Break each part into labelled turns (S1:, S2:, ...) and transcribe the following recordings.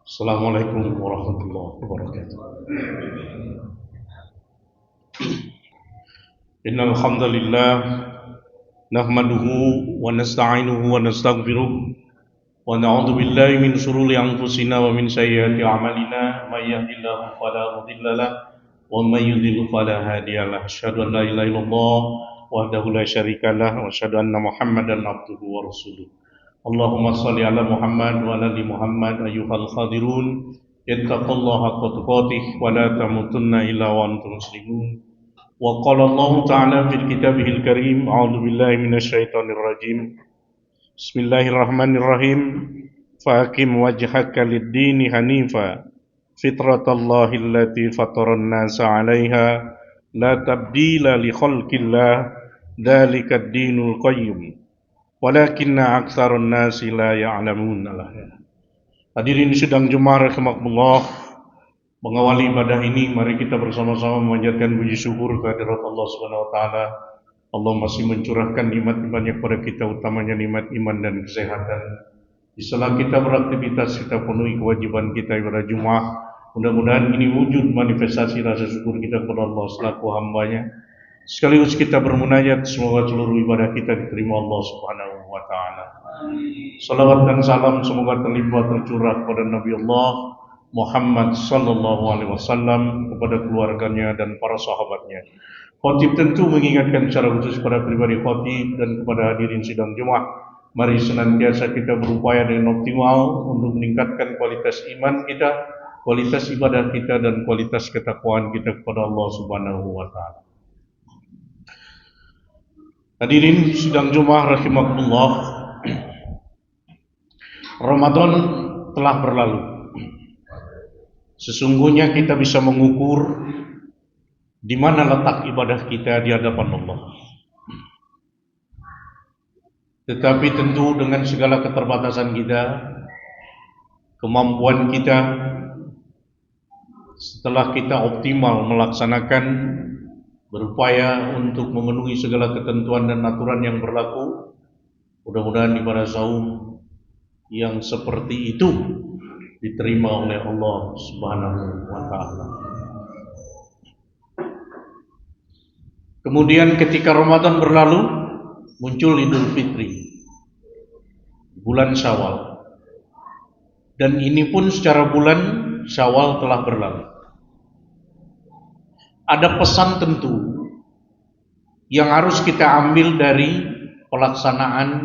S1: Assalamualaikum warahmatullahi wabarakatuh. Innal hamdalillah nahmaduhu wa nasta'inuhu wa nastaghfiruh wa na'udzu billahi min shururi anfusina wa min sayyiati a'malina may yahdihillahu fala mudilla lahu wa may yudlil fala hadiya lahu. Asyhadu an la ilaha illallah wahdahu la syarika lahu wa asyhadu anna Muhammadan abduhu wa rasuluh. Allahumma salli ala Muhammad wa ala ali Muhammad ayyuhal khadirun ittaqullaha haqqa tuqatih wa la tamutunna illa wa antum muslimun. Wa qala Allah ta'ala fil kitabihil karim a'udzu billahi minasy syaithanir rajim. Bismillahirrahmanirrahim. Faqim wajhaka lid-dini hanifa fitratallahi allati fataran nasa 'alaiha la tabdila li khalqillah dzalika ad-dinul qayyim. Walakinna aktsarun nasi la ya'lamun. Hadirin sidang Jumat rahimakumullah, mengawali ibadah ini mari kita bersama-sama memanjatkan puji syukur kehadirat Allah Subhanahu wa taala. Allah masih mencurahkan nikmat-nikmatnya kepada kita, utamanya nikmat iman dan kesehatan. Di sela kita beraktivitas, kita penuhi kewajiban kita ibadah Jumat. Mudah-mudahan ini wujud manifestasi rasa syukur kita kepada Allah selaku hambanya. Sekaligus kita bermunajat semoga seluruh ibadah kita diterima Allah Subhanahu wa taala. Salawat dan salam semoga terlimpah tercurah kepada Nabi Allah Muhammad sallallahu alaihi wasallam, kepada keluarganya dan para sahabatnya. Khotib tentu mengingatkan secara khusus kepada pribadi khotib dan kepada hadirin sidang Jumat. Mari senantiasa kita berupaya dengan optimal untuk meningkatkan kualitas iman kita, kualitas ibadah kita, dan kualitas ketakwaan kita kepada Allah Subhanahu wa taala. Hadirin sidang Jumat rahimakumullah, Ramadan telah berlalu. Sesungguhnya kita bisa mengukur di mana letak ibadah kita di hadapan Allah. Tetapi tentu dengan segala keterbatasan kita, kemampuan kita, setelah kita optimal melaksanakan, berupaya untuk memenuhi segala ketentuan dan aturan yang berlaku, mudah-mudahan ibadah saum yang seperti itu diterima oleh Allah Subhanahu wa taala. Kemudian ketika Ramadan berlalu, muncul Idul Fitri, bulan Syawal. Dan ini pun secara bulan Syawal telah berlalu. Ada pesan tentu yang harus kita ambil dari pelaksanaan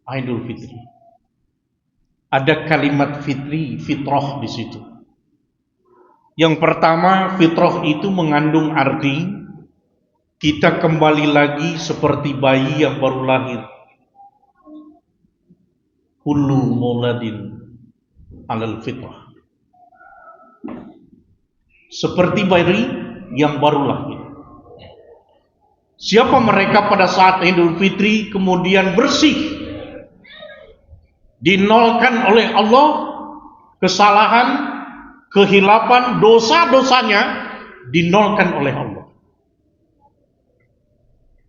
S1: Idul Fitri. Ada kalimat fitri, fitrah di situ. Yang pertama, fitrah itu mengandung arti kita kembali lagi seperti bayi yang baru lahir. Kullu mauladin alal fitrah. Seperti bayi yang baru lahir. Siapa mereka pada saat Idul Fitri kemudian bersih, dinolkan oleh Allah kesalahan, kehilapan, dosa-dosanya dinolkan oleh Allah.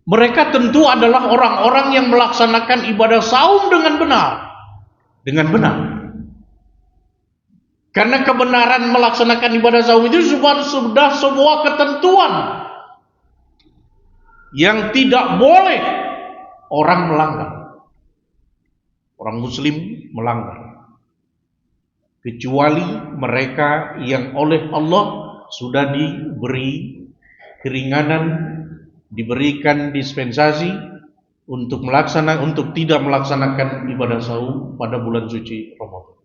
S1: Mereka tentu adalah orang-orang yang melaksanakan ibadah saum dengan benar. Dengan benar. Karena kebenaran melaksanakan ibadah saum itu sudah sebuah ketentuan yang tidak boleh orang melanggar. Orang muslim melanggar. Kecuali mereka yang oleh Allah sudah diberi keringanan, diberikan dispensasi untuk tidak melaksanakan ibadah saum pada bulan suci Ramadan.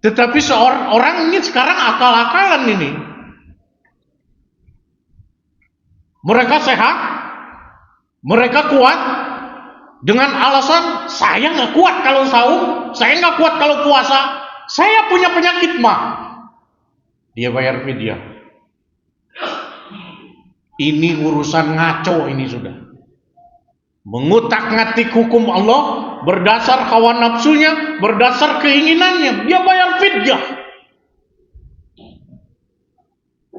S1: Tetapi seorang ini sekarang akal-akalan ini. Mereka sehat, mereka kuat, dengan alasan saya nggak kuat kalau saum, saya nggak kuat kalau puasa, saya punya penyakit mah. Dia bayar fidyah. Ini urusan ngaco ini sudah. Mengutak-ngatik hukum Allah berdasar hawa nafsunya, berdasar keinginannya, dia bayar fidyah.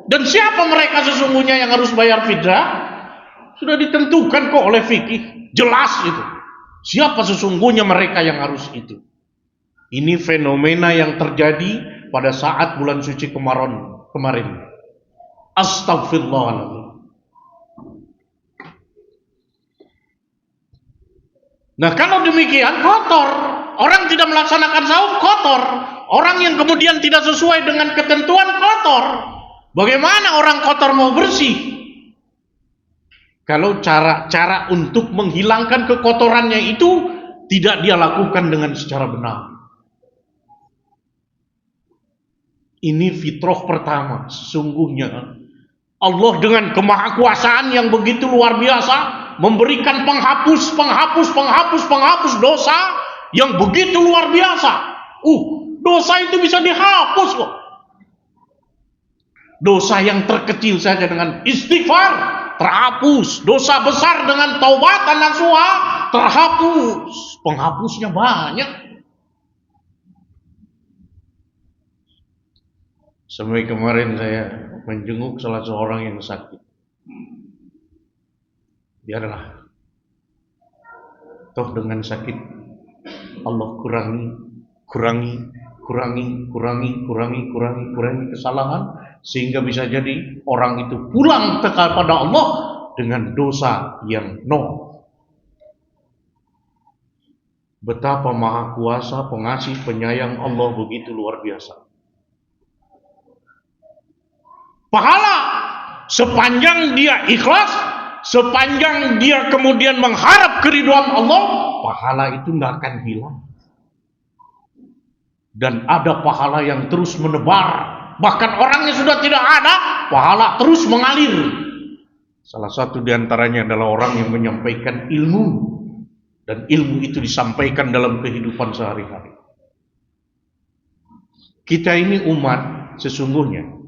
S1: Dan siapa mereka sesungguhnya yang harus bayar fidyah? Sudah ditentukan kok oleh fikih, jelas itu. Siapa sesungguhnya mereka yang harus itu? Ini fenomena yang terjadi pada saat bulan suci kemarin. Astagfirullahaladzim. Nah, kalau demikian kotor. Orang tidak melaksanakan saum kotor. Orang yang kemudian tidak sesuai dengan ketentuan kotor. Bagaimana orang kotor mau bersih? Kalau cara untuk menghilangkan kekotorannya itu tidak dia lakukan dengan secara benar. Ini fitrah pertama. Sesungguhnya Allah dengan kemahakuasaan yang begitu luar biasa memberikan penghapus dosa yang begitu luar biasa. Dosa itu bisa dihapus loh. Dosa yang terkecil saja dengan istighfar terhapus. Dosa besar dengan taubatan nasuha terhapus. Penghapusnya banyak. Sampai kemarin saya menjenguk salah seorang yang sakit. Biarlah. Toh dengan sakit Allah kurangi kesalahan sehingga bisa jadi orang itu pulang kepada Allah dengan dosa yang nol. Betapa maha kuasa, pengasih, penyayang Allah begitu luar biasa. Pahala sepanjang dia ikhlas, sepanjang dia kemudian mengharap keridhaan Allah, pahala itu tidak akan hilang. Dan ada pahala yang terus menebar. Bahkan orangnya sudah tidak ada, pahala terus mengalir. Salah satu diantaranya adalah orang yang menyampaikan ilmu. Dan ilmu itu disampaikan dalam kehidupan sehari-hari. Kita ini umat sesungguhnya.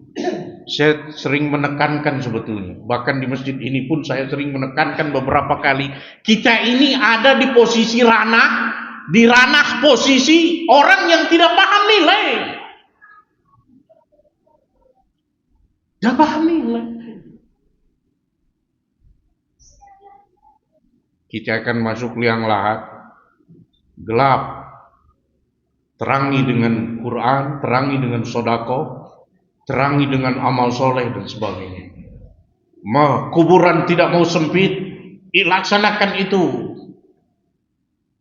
S1: Saya sering menekankan sebetulnya. Bahkan di masjid ini pun saya sering menekankan beberapa kali. Kita ini ada di posisi di ranah posisi orang yang tidak paham nilai. Tidak paham nilai. Kita akan masuk liang lahat. Gelap. Terangi dengan Quran, terangi dengan sedekah. Terangi dengan amal soleh dan sebagainya. Kuburan tidak mau sempit, laksanakan itu.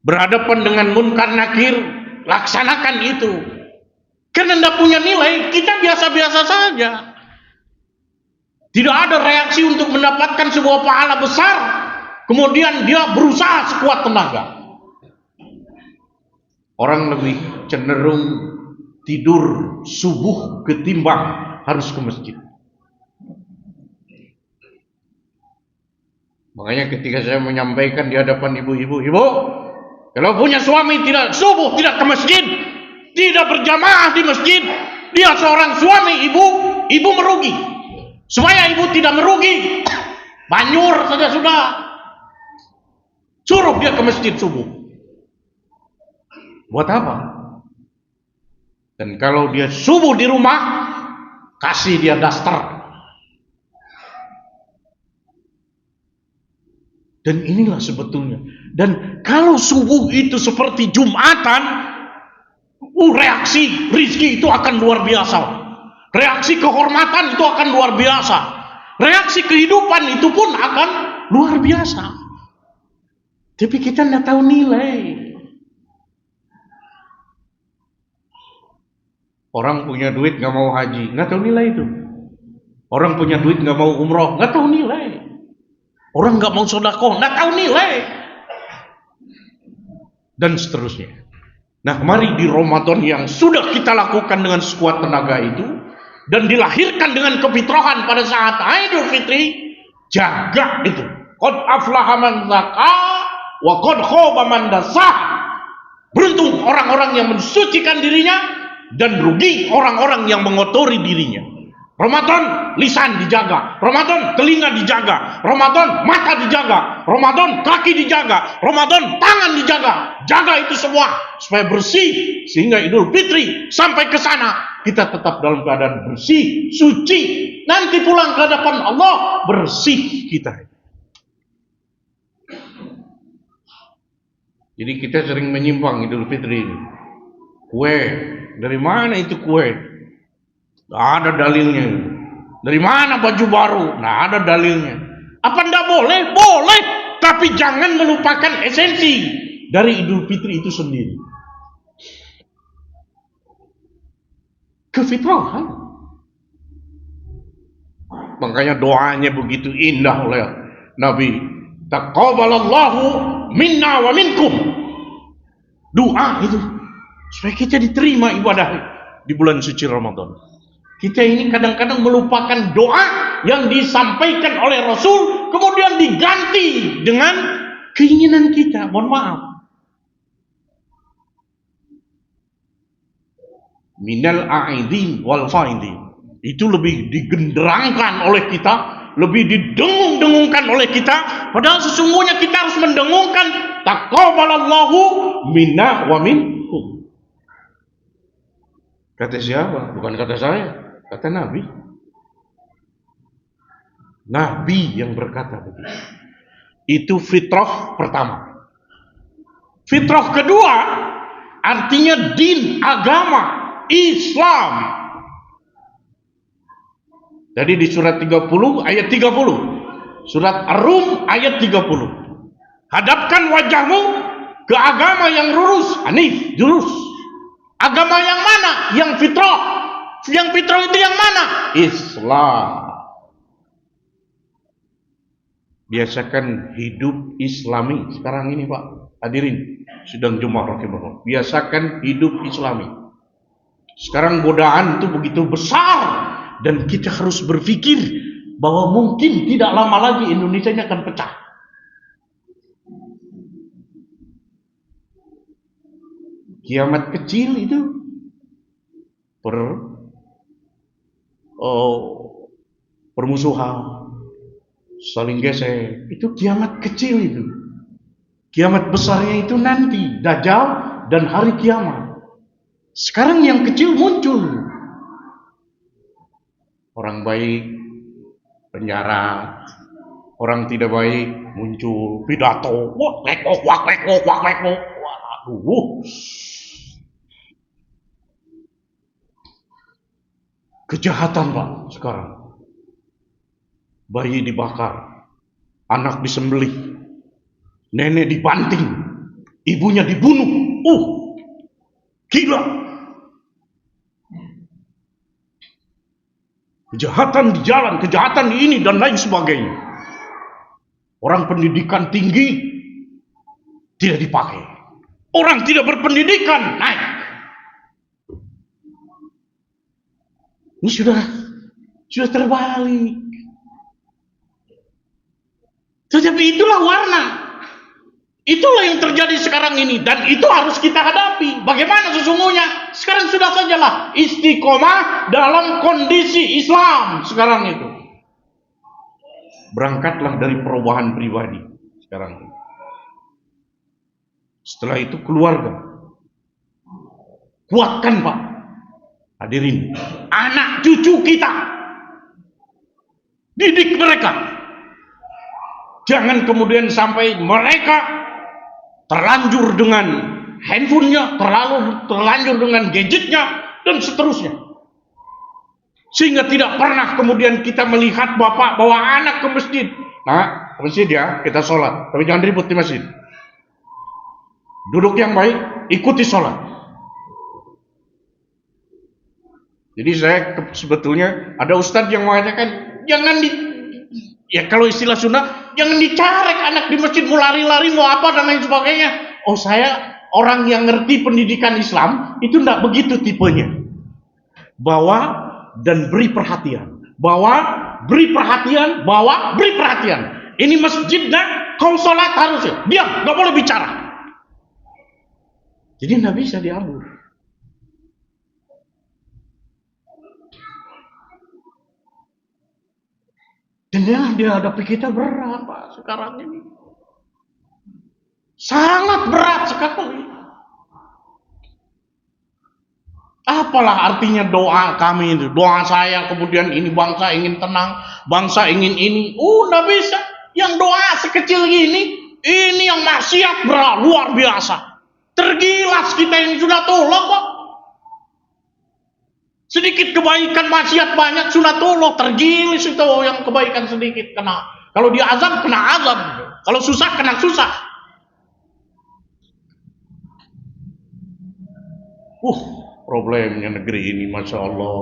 S1: Berhadapan dengan munkar nakir, laksanakan itu. Karena tidak punya nilai, kita biasa-biasa saja. Tidak ada reaksi untuk mendapatkan sebuah pahala besar. Kemudian dia berusaha sekuat tenaga. Orang lebih cenderung tidur subuh ketimbang harus ke masjid. Makanya ketika saya menyampaikan di hadapan ibu-ibu, kalau punya suami tidak subuh, tidak ke masjid, tidak berjamaah di masjid, dia seorang suami, ibu merugi. Supaya ibu tidak merugi, banyur saja sudah. Suruh dia ke masjid subuh. Buat apa? Dan kalau dia subuh di rumah, kasih dia daster. Dan inilah sebetulnya. Dan kalau subuh itu seperti Jumatan, reaksi rizki itu akan luar biasa. Reaksi kehormatan itu akan luar biasa. Reaksi kehidupan itu pun akan luar biasa. Tapi kita tidak tahu nilai. Orang punya duit nggak mau haji, nggak tahu nilai itu. Orang punya duit nggak mau umroh, nggak tahu nilai. Orang nggak mau sedekah, nggak tahu nilai. Dan seterusnya. Nah, mari di Ramadan yang sudah kita lakukan dengan sekuat tenaga itu dan dilahirkan dengan kefitrahan pada saat Idul Fitri, jaga itu. Qad aflaha man zaka wa qad khaba man dasah. Beruntung orang-orang yang mensucikan dirinya dan rugi orang-orang yang mengotori dirinya. Ramadan lisan dijaga, Ramadan telinga dijaga, Ramadan mata dijaga, Ramadan kaki dijaga, Ramadan tangan dijaga. Jaga itu semua supaya bersih sehingga Idul Fitri sampai ke sana kita tetap dalam keadaan bersih, suci. Nanti pulang ke hadapan Allah bersih kita. Jadi kita sering menyimpang Idul Fitri ini. Kue, dari mana itu kue? Nggak ada dalilnya. Dari mana baju baru? Nggak ada dalilnya. Apa ndak boleh? Boleh, tapi jangan melupakan esensi dari Idul Fitri itu sendiri. Kefitrahan. Makanya doanya begitu indah oleh Nabi. Taqabbalallahu minna wa minkum. Doa itu supaya kita diterima ibadah di bulan suci Ramadan. Kita ini kadang-kadang melupakan doa yang disampaikan oleh Rasul, kemudian diganti dengan keinginan kita. Mohon maaf. Minal a'idin wal faidin. Itu lebih digenderangkan oleh kita, lebih didengung-dengungkan oleh kita, padahal sesungguhnya kita harus mendengungkan taqabbalallahu minna wa minkum. Kata siapa? Bukan kata saya, kata Nabi. Nabi yang berkata begitu. Itu fitrah pertama. Fitrah kedua artinya din, agama, Islam. Jadi di surat 30 ayat 30. Surat Ar-Rum ayat 30. Hadapkan wajahmu ke agama yang lurus, hanif, lurus. Agama yang mana? Yang fitrah. Yang fitrah itu yang mana? Islam. Biasakan hidup Islami sekarang ini, Pak. Hadirin sidang Jumat rahimahullah. Biasakan hidup Islami. Sekarang godaan itu begitu besar. Dan kita harus berpikir bahwa mungkin tidak lama lagi Indonesia ini akan pecah. Kiamat kecil itu permusuhan, saling gesek, itu kiamat kecil itu. Kiamat besarnya itu nanti, Dajjal dan hari kiamat. Sekarang yang kecil muncul. Orang baik penjara, orang tidak baik muncul pidato, wah lekok. Waduh. Kejahatan, Pak, sekarang. Bayi dibakar, anak disembelih, nenek dibanting, ibunya dibunuh. Gila. Kejahatan di jalan, kejahatan di ini dan lain sebagainya. Orang pendidikan tinggi tidak dipakai. Orang tidak berpendidikan naik. Ini sudah terbalik. Tetapi itulah warna. Itulah yang terjadi sekarang ini dan itu harus kita hadapi. Bagaimana sesungguhnya? Sekarang sudah sajalah istiqomah dalam kondisi Islam sekarang itu. Berangkatlah dari perubahan pribadi sekarang ini. Setelah itu keluarga. Kuatkan, Pak. Hadirin, anak cucu kita. Didik mereka. Jangan kemudian sampai mereka terlanjur dengan handphonenya, terlanjur dengan gadgetnya, dan seterusnya. Sehingga tidak pernah kemudian kita melihat bapak bawa anak ke masjid. Nah, ke masjid ya, kita sholat. Tapi jangan ribut di masjid. Duduk yang baik, ikuti sholat. Jadi saya sebetulnya ada ustadz yang mengatakan, ya kalau istilah Sunda, jangan dicarek anak di masjid, mau lari-lari, mau apa dan lain sebagainya. Oh, saya orang yang ngerti pendidikan Islam itu tidak begitu tipenya. Bawa dan beri perhatian. Beri perhatian. Ini masjidnya, kau sholat harusnya diam, nggak boleh bicara. Jadi nggak bisa diatur. Dan yang dihadapi kita berat, Pak, sekarang ini. Sangat berat sekali. Apalah artinya doa kami itu? Doa saya kemudian ini bangsa ingin tenang, bangsa ingin ini. Nggak bisa. Yang doa sekecil ini yang maksiat berat, luar biasa. Tergilas kita ini sudah tolak, Pak. sedikit kebaikan, maksiat banyak, sunatullah, tergilis itu yang kebaikan sedikit kena. Kalau dia azab, kena azab. Kalau susah, kena susah. Problemnya negeri ini, Masya Allah.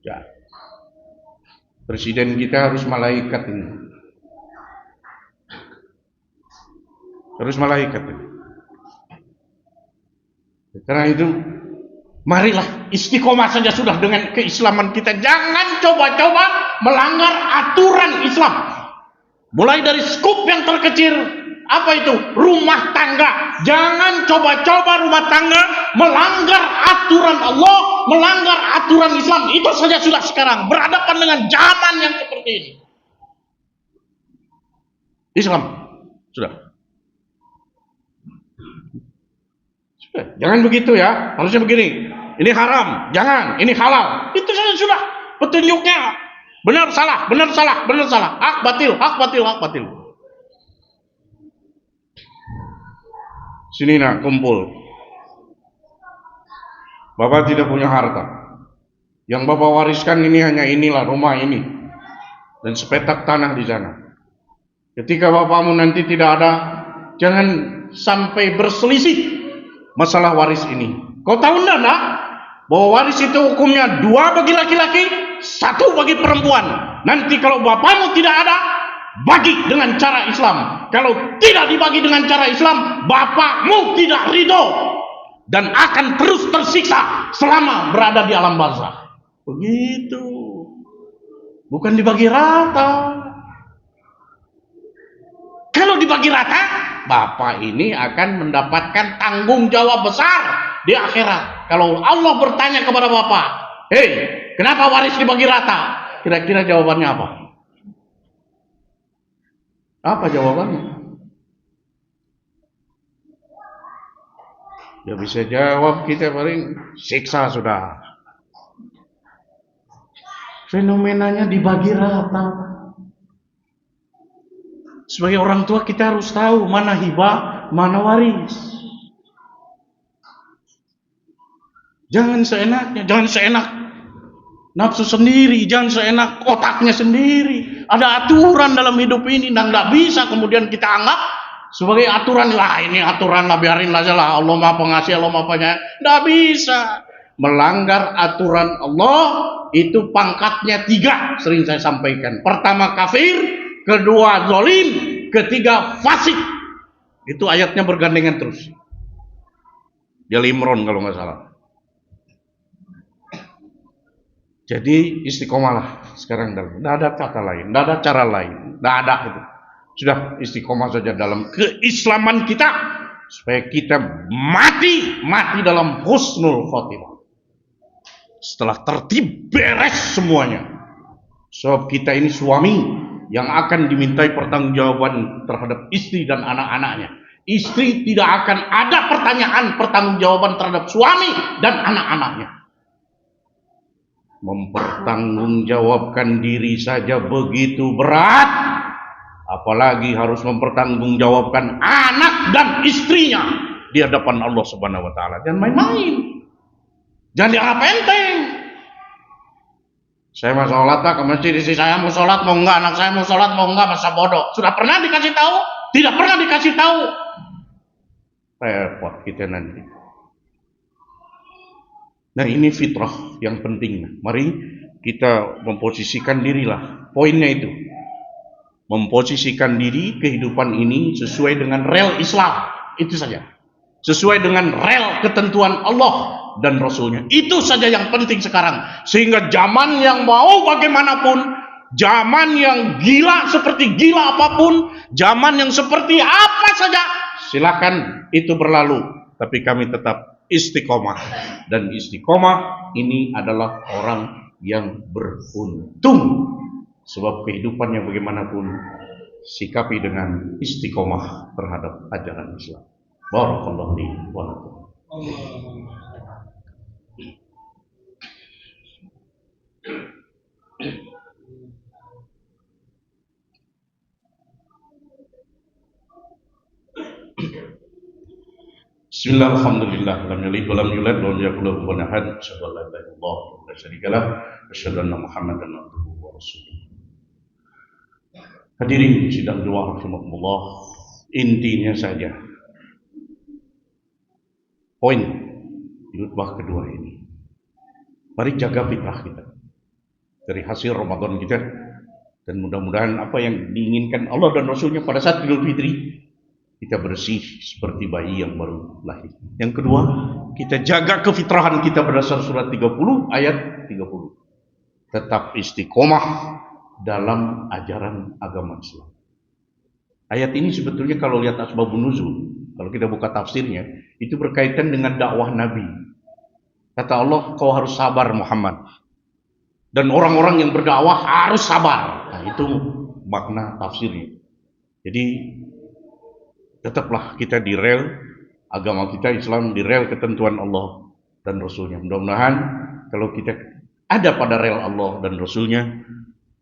S1: Ya. Presiden kita harus malaikat ini. Harus malaikat ini. Karena itu, marilah istiqomah saja sudah dengan keislaman kita. Jangan coba-coba melanggar aturan Islam. Mulai dari skup yang terkecil, apa itu? Rumah tangga. Jangan coba-coba rumah tangga melanggar aturan Allah, melanggar aturan Islam. Itu saja sudah sekarang. Berhadapan dengan zaman yang seperti ini. Islam. Sudah. Jangan begitu ya, harusnya begini. Ini haram, jangan. Ini halal. Itu saja sudah petunjuknya. Benar salah, benar salah, benar salah. Hak batil, hak batil, hak batil. Sini nak kumpul. Bapak tidak punya harta. Yang Bapak wariskan ini hanya inilah rumah ini dan sepetak tanah di sana. Ketika bapakmu nanti tidak ada, jangan sampai berselisih masalah waris ini. Kau tahu enggak, nak? Bahwa waris itu hukumnya 2 bagi laki-laki, 1 bagi perempuan. Nanti kalau bapakmu tidak ada, bagi dengan cara Islam. Kalau tidak dibagi dengan cara Islam, bapakmu tidak ridho dan akan terus tersiksa selama berada di alam barzakh. Begitu. Bukan dibagi rata. Kalau dibagi rata, bapak ini akan mendapatkan tanggung jawab besar di akhirat. Kalau Allah bertanya kepada bapak, "Hei, kenapa waris dibagi rata?" Kira-kira jawabannya apa? Apa jawabannya? Ya bisa jawab, kita paling siksa sudah. Fenomenanya dibagi rata. Sebagai orang tua kita harus tahu mana hibah, mana waris. Jangan seenaknya, jangan seenak nafsu sendiri, jangan seenak otaknya sendiri. Ada aturan dalam hidup ini dan nggak bisa kemudian kita anggap sebagai aturan. Lah ini aturan lah, biarin aja lah. Allah Maha Pengasih, Allah Maha Penyayang. Nggak bisa. Melanggar aturan Allah itu pangkatnya 3, sering saya sampaikan. Pertama kafir, kedua zalim, ketiga fasik. Itu ayatnya bergandengan terus. Di Al-Imran kalau nggak salah. Jadi istiqomahlah sekarang dalam. Nggak ada kata lain, nggak ada cara lain, nggak ada itu. Sudah istiqomah saja dalam keislaman kita supaya kita mati dalam husnul khotimah. Setelah tertib beres semuanya. Sebab kita ini suami yang akan dimintai pertanggungjawaban terhadap istri dan anak-anaknya. Istri tidak akan ada pertanggungjawaban terhadap suami dan anak-anaknya. Mempertanggungjawabkan diri saja begitu berat, apalagi harus mempertanggungjawabkan anak dan istrinya di hadapan Allah Subhanahu wa taala. Jangan main-main. Jangan dianggap enteng. Saya mau sholat ke masjid, istri saya mau sholat mau enggak, anak saya mau sholat mau enggak, masa bodoh. Sudah pernah dikasih tahu? Tidak pernah dikasih tahu. Repot kita nanti. Nah ini fitrah yang penting. Mari kita memposisikan dirilah. Poinnya itu. Memposisikan diri kehidupan ini sesuai dengan rel Islam. Itu saja. Sesuai dengan rel ketentuan Allah dan Rasulnya. Itu saja yang penting sekarang. Sehingga zaman yang mau bagaimanapun, zaman yang gila seperti gila apapun, zaman yang seperti apa saja, silakan itu berlalu. Tapi kami tetap istiqomah. Dan istiqomah ini adalah orang yang beruntung. Sebab kehidupan yang bagaimanapun sikapi dengan istiqomah terhadap ajaran Islam. Barakallahu li wa lakum. Bismillah, alhamdulillah, lam yalid wa lam yulad wa lam yakul lahu kufuwan ahad. Asyhadu an la ilaha illallah wa la syarika lah, asyhadu anna Muhammadan abduhu wa rasuluh. Hadirin sidang doa rahimakumullah, intinya saja poin di khutbah kedua ini, mari jaga fitrah kita dari hasil Ramadan kita, dan mudah-mudahan apa yang diinginkan Allah dan Rasulnya pada saat Idul Fitri, kita bersih seperti bayi yang baru lahir. Yang kedua, kita jaga kefitrahan kita berdasar surat 30 ayat 30. Tetap istiqomah dalam ajaran agama Islam. Ayat ini sebetulnya kalau lihat asbabun nuzul, kalau kita buka tafsirnya, itu berkaitan dengan dakwah Nabi. Kata Allah, kau harus sabar Muhammad. Dan orang-orang yang berdakwah harus sabar. Nah, itu makna tafsirnya. Jadi tetaplah kita di rel agama kita Islam, di rel ketentuan Allah dan Rasulnya. Mudah-mudahan kalau kita ada pada rel Allah dan Rasulnya,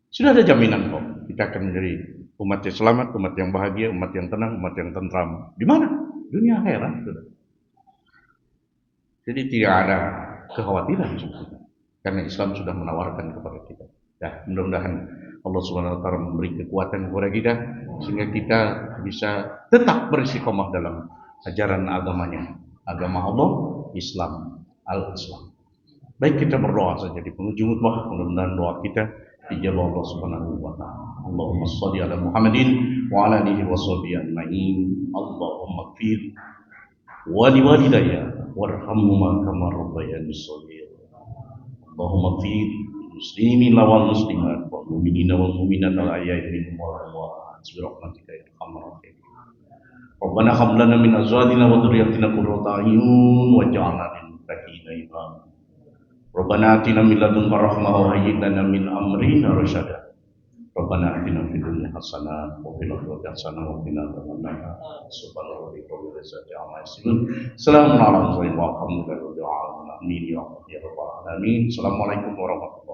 S1: sudah ada jaminan kok kita akan menjadi umat yang selamat, umat yang bahagia, umat yang tenang, umat yang tentram. Di mana? Dunia akhirat. Jadi tidak ada kekhawatiran sebetulnya, karena Islam sudah menawarkan kepada kita. Ya, mudah-mudahan Allah Subhanahu wa taala memberi kekuatan kepada kita sehingga kita bisa tetap beristiqomah dalam ajaran agamanya, agama Allah, Islam, al-Islam. Baik, kita berdoa saja di penghujung khutbah, mudah-mudahan doa kita dijawab Allah Subhanahu wa taala. Allahumma shalli ala Muhammadin wa ala alihi wa sahbihi ajmain. Allahumma ighfir wa liwalidayya warhamhuma kama rabbayani shaghira. Allahumma ighfir muslimin wal muslimat wal mu'minina wal mu'minat al ahya'i minhum wal amwat bi rahmatika ya arhamar rahimin. Rabbana hab lana min azwajina wa dhurriyyatina qurrata a'yun waj'alna lil muttaqina imama. Rabbana atina min ladunka rahmah wa hayyi lana min amrina rasyada. Rabbana atina fid dunya hasanah wa fil akhirati hasanah wa qina adzabannar. Subhana rabbika rabbil izzati amma yasifun. Salamun ala al mursalin walhamdulillahi rabbil alamin. Ya rabbal alamin. Assalamualaikum warahmatullahi wabarakatuh.